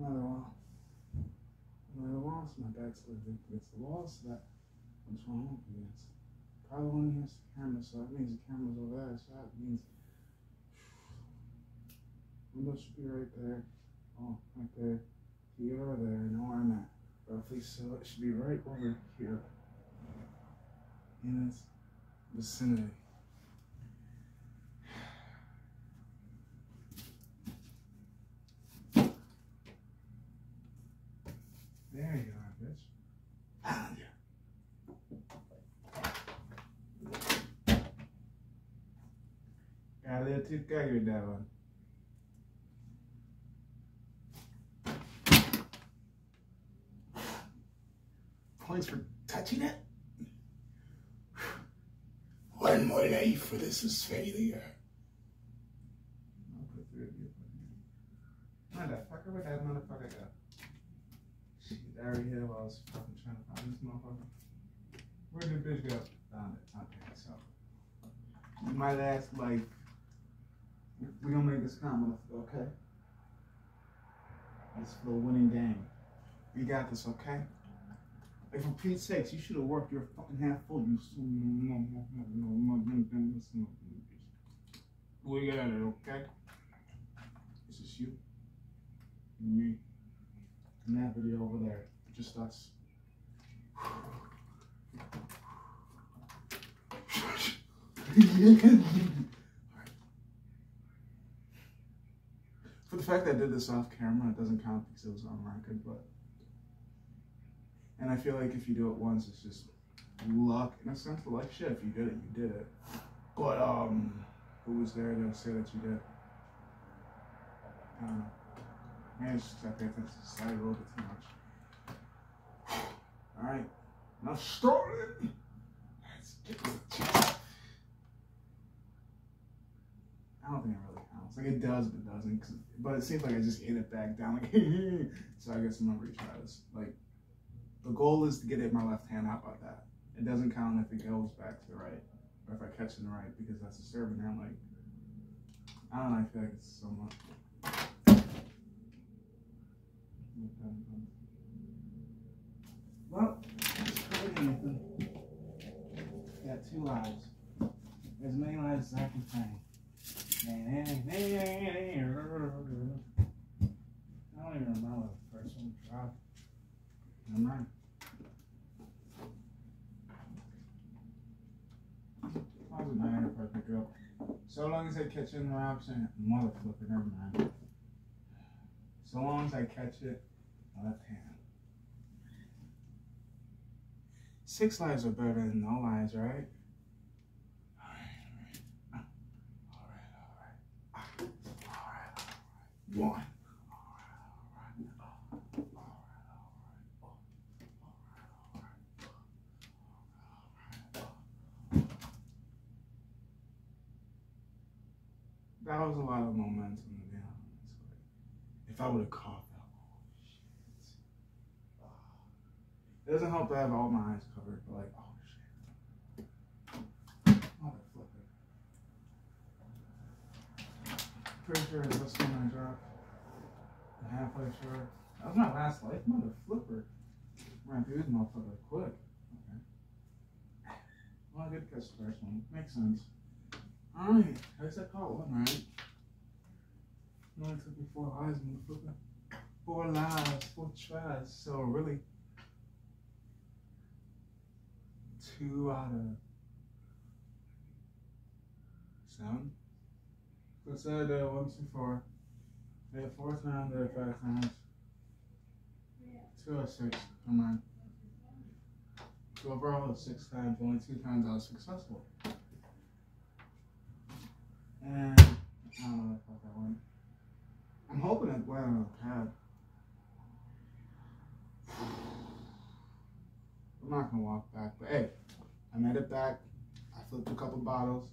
Another wall. Another wall, so my back's against the wall, so that what's wrong against. Probably only against the camera, so that means the camera's over there, so that means window should be right there. Oh, right there. You're there, I know where I'm at. Roughly, so it should be right over here. In its vicinity. There you are, bitch. Found you. Got a little too cocky with that one. Points for touching it. One more life for this is failure. I'll put 3 of you up in here. Motherfucker, where that motherfucker go? Shit, I already here while I was fucking trying to find this motherfucker. Where did the bitch go? Found it. Okay, so. You might ask, like, we're gonna make this comment, okay? It's for the winning game. We got this, okay? Like, for Pete's sakes, you should have worked your fucking half full. You we got it, okay? It's just you and me and that video over there. Just us. For the fact that I did this off camera, it doesn't count because it was on record, but. And I feel like if you do it once, it's just luck. In a sense, like shit, if you did it, you did it. But, who was there to say that you did? I don't know. Maybe it's just I pay attention to society a little bit too much. Alright. Now starting. Let's get this. I don't think it really counts. Like, it does, but it doesn't. But it seems like I just ate it back down. Like, so I guess I'm gonna retry this. Like, the goal is to get it in my left hand. How about that? It doesn't count if it goes back to the right, or if I catch it in the right, because that's a serving hand. Like, I don't know, I feel like it's so much. Well, it's pretty Nathan. Got 2 lives. As many lives as I can find. I don't even remember the first one dropped. Never mind. Doesn't matter if I pick it up. So long as I catch it in the option, motherfucker, never mind. So long as I catch it, left hand. 6 lives are better than no lives, right? Alright. 1. That was a lot of momentum, to be honest. If I would have caught that, oh shit. It doesn't help to have all my eyes covered, but like, oh shit. Motherfucker. Pretty sure it's this one I dropped. I'm halfway sure. That was my last life, motherflipper. Ran through this motherfucker quick. Okay. Well, I did catch the first one. Makes sense. Alright, at least I caught one, right? It only took me 4 lives, motherfucker. 4 lives, 4 tries. So really, 2 out of 7. So I said 1, 2, 4. Did it 4 times, did it 5 times. 2 out of 6. Come on. So overall, 6 times, only 2 times I was successful. And I don't know if that went. I'm hoping it went on a pad. I'm not gonna walk back, but hey, I made it back. I flipped a couple bottles.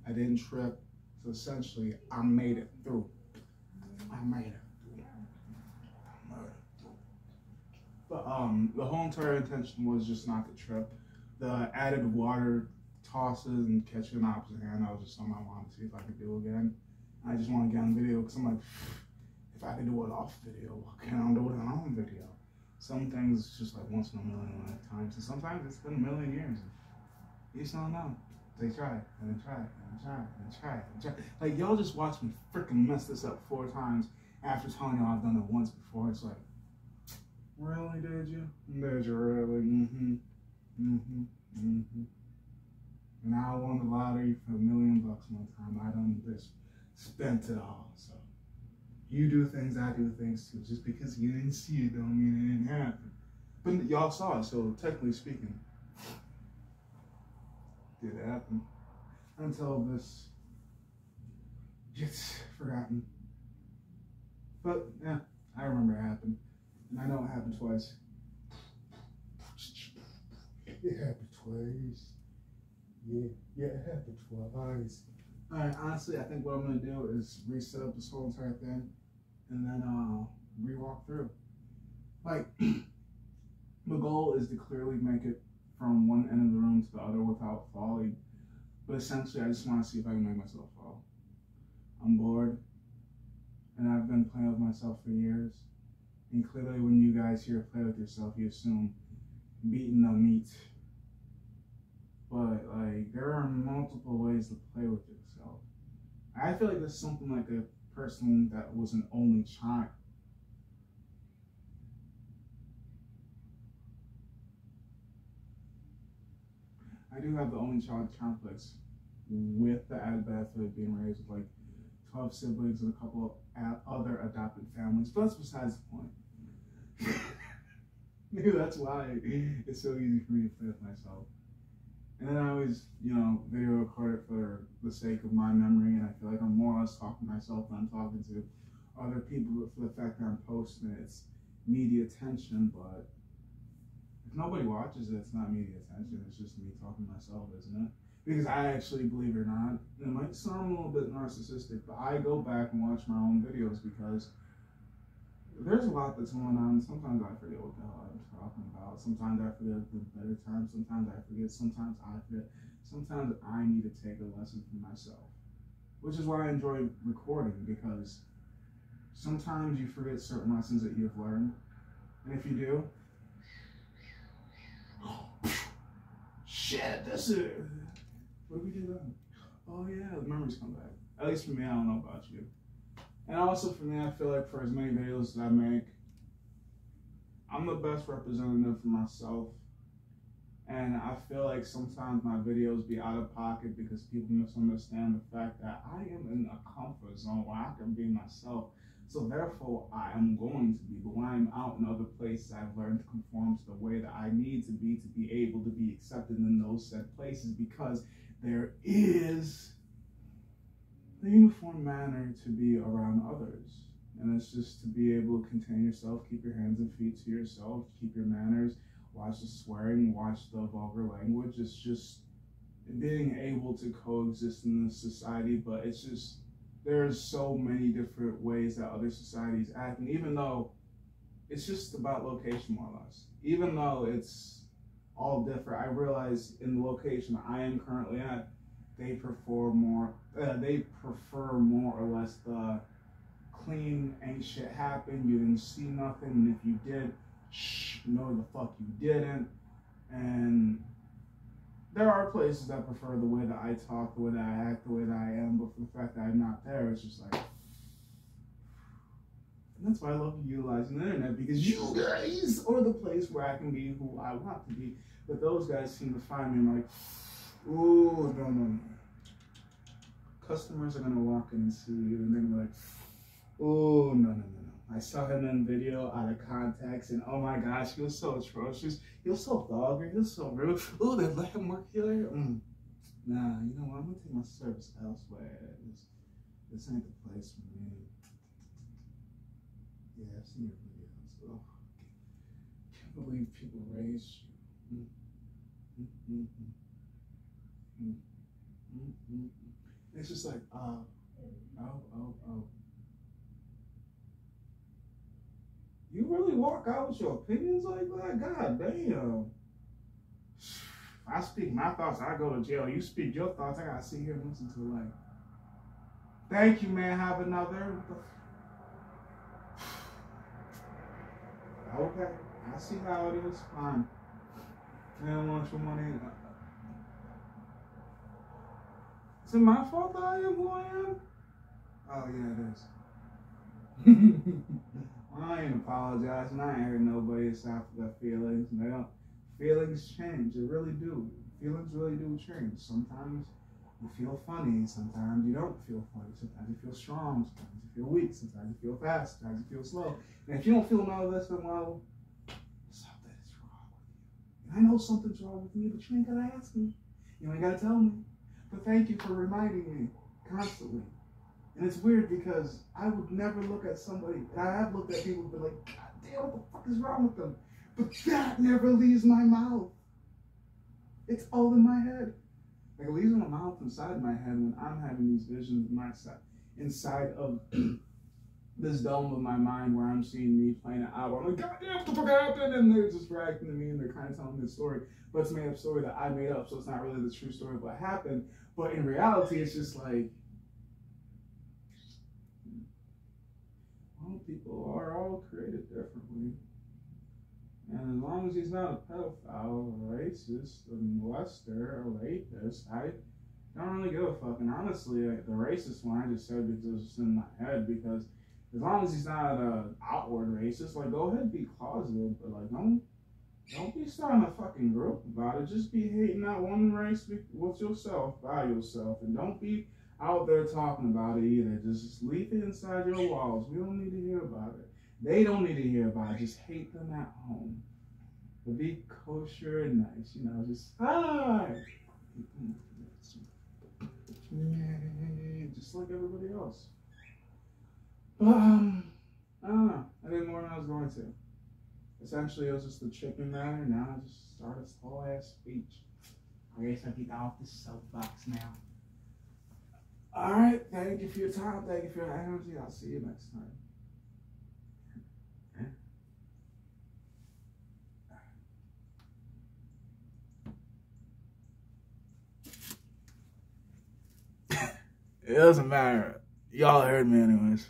I didn't trip. So essentially, I made it through. But the whole entire intention was just not to trip. The added water tosses and catching an opposite hand, that was just something I wanted to see if I could do again. I just want to get on video because I'm like, If I can do an off video, why can't I do it on video? Some things it's just like once in a million lifetimes, and sometimes it's been a million years. You just don't know. They try and then try and try and try and try. Like y'all just watch me freaking mess this up 4 times after telling y'all I've done it once before. It's like, really, did you? Did you really? Now I won the lottery for $1 million one time. I done this, spent it all. So you do things, I do things too. Just because you didn't see it don't mean it didn't happen. But y'all saw it, so technically speaking, it did happen. Until this gets forgotten. But yeah, I remember it happened. And I know it happened twice. It happened twice. Yeah, it happened twice. Alright, honestly, I think what I'm gonna do is reset up this whole entire thing and then re-walk through. Like, the goal is to clearly make it from one end of the room to the other without falling. But essentially, I just want to see if I can make myself fall. I'm bored, and I've been playing with myself for years. And clearly, when you guys hear play with yourself, you assume beating the meat. But like, there are multiple ways to play with yourself. I feel like there's something like a person that was an only child. I do have the only child complex with the added benefit of being raised with like 12 siblings and a couple of other adopted families, but that's besides the point. Maybe that's why it's so easy for me to play with myself. And then I always, video record it for the sake of my memory, and I feel like I'm more or less talking to myself than I'm talking to other people, but for the fact that I'm posting it, it's media attention, but if nobody watches it, it's not media attention, it's just me talking to myself, isn't it? Because I actually, believe it or not, it might sound a little bit narcissistic, but I go back and watch my own videos because there's a lot that's going on. Sometimes I forget what the hell I'm talking about. Sometimes I forget the better times. Sometimes I forget. Sometimes I forget. Sometimes I need to take a lesson from myself, which is why I enjoy recording, because sometimes you forget certain lessons that you've learned. And if you do, shit, that's it. What do we do then? Oh yeah, the memories come back. At least for me, I don't know about you. And also for me, I feel like for as many videos as I make, I'm the best representative for myself. And I feel like sometimes my videos be out of pocket because people misunderstand the fact that I am in a comfort zone where I can be myself. So therefore, I am going to be. But when I'm out in other places, I've learned to conform to the way that I need to be able to be accepted in those said places, because there is the uniform manner to be around others. And it's just to be able to contain yourself, keep your hands and feet to yourself, keep your manners, watch the swearing, watch the vulgar language. It's just being able to coexist in this society, but it's just, there's so many different ways that other societies act. And even though it's just about location more or less, even though it's all different, I realize in the location I am currently at, they prefer more or less the clean, ain't shit happened, you didn't see nothing, and if you did, no the fuck you didn't. And there are places that prefer the way that I talk, the way that I act, the way that I am, but for the fact that I'm not there, it's just like, and that's why I love utilizing the internet, because you guys are the place where I can be who I want to be. But those guys seem to find me like, ooh, no. Customers are gonna walk in and see you, and they're gonna be like, oh, no. I saw him in video out of context, and oh my gosh, he was so atrocious. He was so vulgar. He was so rude. Oh, they let him work here? Nah, you know what? I'm gonna take my service elsewhere. This ain't the place for me. Yeah, I've seen your videos. Oh, can't believe people raised you. It's just like, oh. You really walk out with your opinions like that? God damn. I speak my thoughts, I go to jail. You speak your thoughts, I gotta sit here and listen to it like, thank you, man, have another. Okay, I see how it is. Fine. I don't want your money. Is it my fault that I am who I am? Oh, yeah, it is. Well, I ain't apologizing. I ain't heard nobody stop their feelings. They don't. Feelings change. They really do. Feelings really do change. Sometimes you feel funny. Sometimes you don't feel funny. Sometimes you feel strong. Sometimes you feel weak. Sometimes you feel fast. Sometimes you feel slow. And if you don't feel none of this, then well, something is wrong with you. And I know something's wrong with me, but you ain't gotta ask me. You ain't gotta tell me. But thank you for reminding me constantly. And it's weird because I would never look at somebody, and I have looked at people and been like, God damn, what the fuck is wrong with them? But that never leaves my mouth. It's all in my head. Like, it leaves my mouth inside my head when I'm having these visions inside of this dome of my mind where I'm seeing me playing it out. I'm like, God damn, what the fuck happened? And they're just reacting to me and they're kind of telling me the story. But it's a made up story that I made up, so it's not really the true story of what happened. But in reality, it's just like, well, people are all created differently. And as long as he's not a pedophile, a racist, a molester, a rapist, I don't really give a fuck. And honestly, like, the racist one I just said because it's in my head, because as long as he's not an outward racist, like, go ahead and be closeted, but like, don't be starting a fucking group about it. Just be hating that one race with yourself, by yourself, and don't be out there talking about it either. Just leave it inside your walls. We don't need to hear about it. They don't need to hear about it. Just hate them at home. But be kosher and nice, you know, just hi. Just like everybody else. But I don't know. I did more than I was going to. Essentially, it was just a chicken matter. Now I just started this whole ass speech. I guess I get off this soapbox now. Alright, thank you for your time. Thank you for your energy. I'll see you next time. It doesn't matter. Y'all heard me anyways.